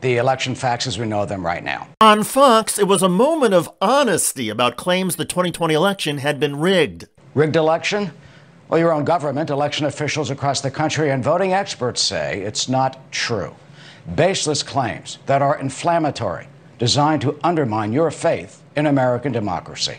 the election facts as we know them right now. On Fox, it was a moment of honesty about claims the 2020 election had been rigged. Rigged election? Well, your own government, election officials across the country, and voting experts say it's not true. Baseless claims that are inflammatory, designed to undermine your faith in American democracy.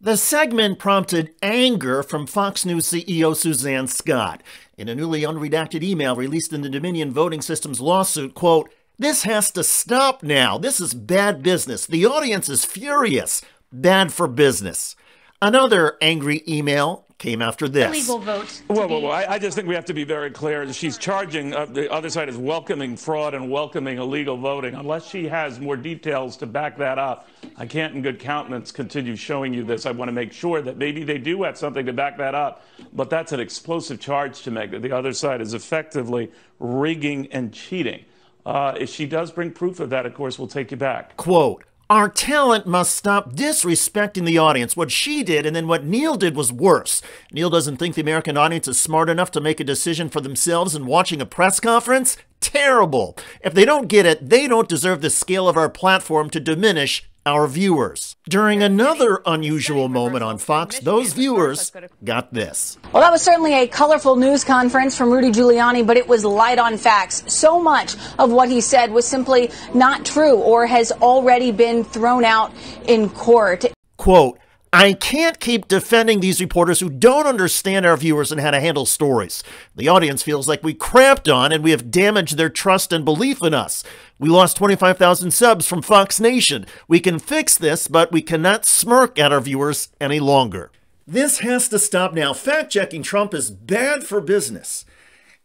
The segment prompted anger from Fox News CEO Suzanne Scott. In a newly unredacted email released in the Dominion Voting Systems lawsuit, quote, "This has to stop now. This is bad business. The audience is furious. Bad for business." Another angry email came after this. Illegal vote. Whoa. I just think we have to be very clear. She's charging, the other side is welcoming fraud and welcoming illegal voting. Unless she has more details to back that up, I can't in good countenance continue showing you this. I want to make sure that maybe they do have something to back that up. But that's an explosive charge to make, that the other side is effectively rigging and cheating. If she does bring proof of that, of course, we'll take you back. Quote, "Our talent must stop disrespecting the audience. What she did and then what Neil did was worse. Neil doesn't think the American audience is smart enough to make a decision for themselves in watching a press conference? Terrible. If they don't get it, they don't deserve the scale of our platform to diminish our viewers." During another unusual moment on Fox, those viewers got this. Well, that was certainly a colorful news conference from Rudy Giuliani, but it was light on facts. So much of what he said was simply not true or has already been thrown out in court. Quote, "I can't keep defending these reporters who don't understand our viewers and how to handle stories. The audience feels like we crapped on and we have damaged their trust and belief in us. We lost 25,000 subs from Fox Nation. We can fix this, but we cannot smirk at our viewers any longer." This has to stop now. Fact-checking Trump is bad for business.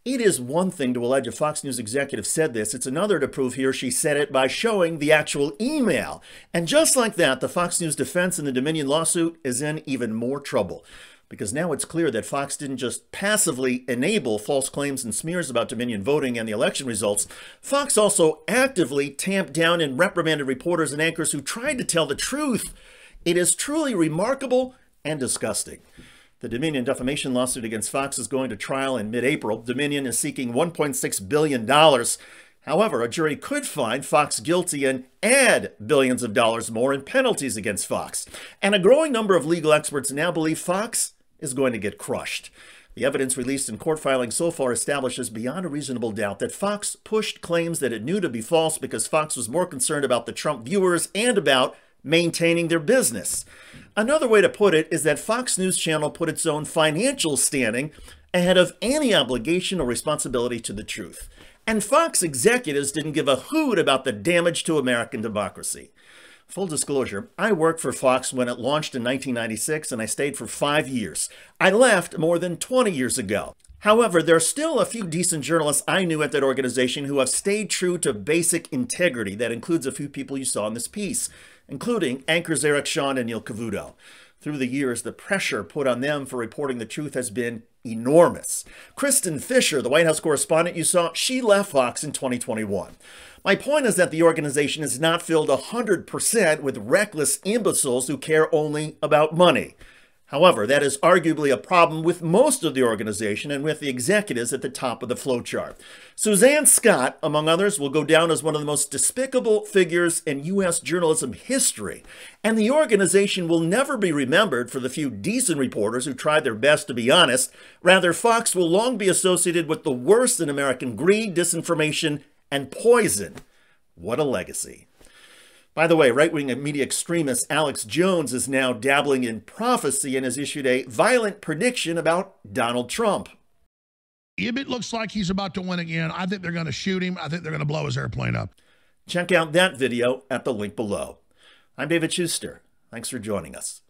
It is one thing to allege a Fox News executive said this. It's another to prove he or she said it by showing the actual email. And just like that, the Fox News defense in the Dominion lawsuit is in even more trouble. Because now it's clear that Fox didn't just passively enable false claims and smears about Dominion voting and the election results. Fox also actively tamped down and reprimanded reporters and anchors who tried to tell the truth. It is truly remarkable and disgusting. The Dominion defamation lawsuit against Fox is going to trial in mid-April. Dominion is seeking $1.6 billion. However, a jury could find Fox guilty and add billions of dollars more in penalties against Fox. And a growing number of legal experts now believe Fox is going to get crushed. The evidence released in court filings so far establishes beyond a reasonable doubt that Fox pushed claims that it knew to be false because Fox was more concerned about the Trump viewers and about maintaining their business. Another way to put it is that Fox News Channel put its own financial standing ahead of any obligation or responsibility to the truth. And Fox executives didn't give a hoot about the damage to American democracy. Full disclosure, I worked for Fox when it launched in 1996, and I stayed for 5 years. I left more than 20 years ago. However, there are still a few decent journalists I knew at that organization who have stayed true to basic integrity. That includes a few people you saw in this piece, including anchors Eric Shawn and Neil Cavuto. Through the years, the pressure put on them for reporting the truth has been enormous. Kristen Fisher, the White House correspondent you saw, she left Fox in 2021. My point is that the organization is not filled 100% with reckless imbeciles who care only about money. However, that is arguably a problem with most of the organization and with the executives at the top of the flowchart. Suzanne Scott, among others, will go down as one of the most despicable figures in U.S. journalism history. And the organization will never be remembered for the few decent reporters who tried their best to be honest. Rather, Fox will long be associated with the worst in American greed, disinformation, and poison. What a legacy. By the way, right-wing media extremist Alex Jones is now dabbling in prophecy and has issued a violent prediction about Donald Trump. If it looks like he's about to win again, I think they're going to shoot him. I think they're going to blow his airplane up. Check out that video at the link below. I'm David Shuster. Thanks for joining us.